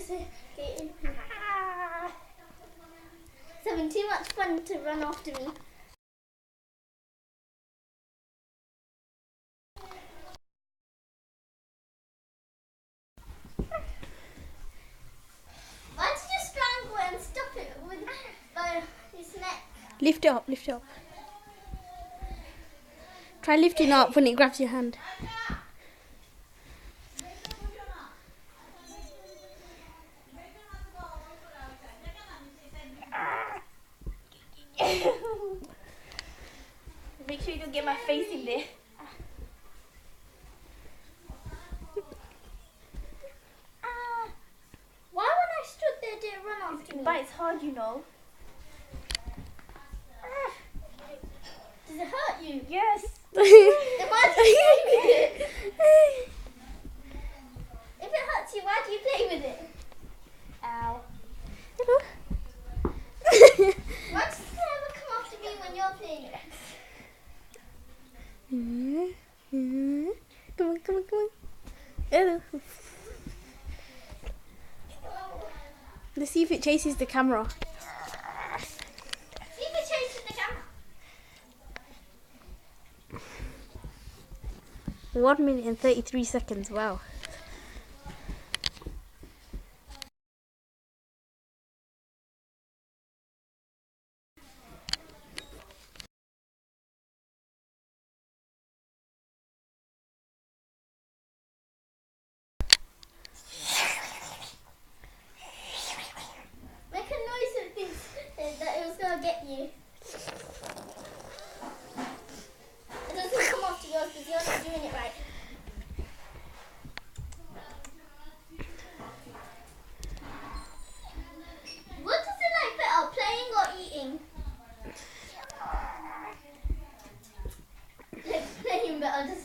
It's having too much fun to run after me. Why did you strangle it and stop it by his neck? Lift it up, lift it up. Try lifting up when it grabs your hand. Make sure you don't get my face in there. Why when I stood there did it run after me? But it's hard, you know. Does it hurt you? Yes. If it hurts you, why do you play with it? Ow. Hello. Why does it never come after me when you're playing it? Come on, come on, come on. Hello. Let's see if it chases the camera. See if it chases the camera. 1 minute and 33 seconds, wow. Make a noise that thinks that it was going to get you. It doesn't come after yours because you're not doing it right. What does it like better, playing or eating? Playing better, doesn't it?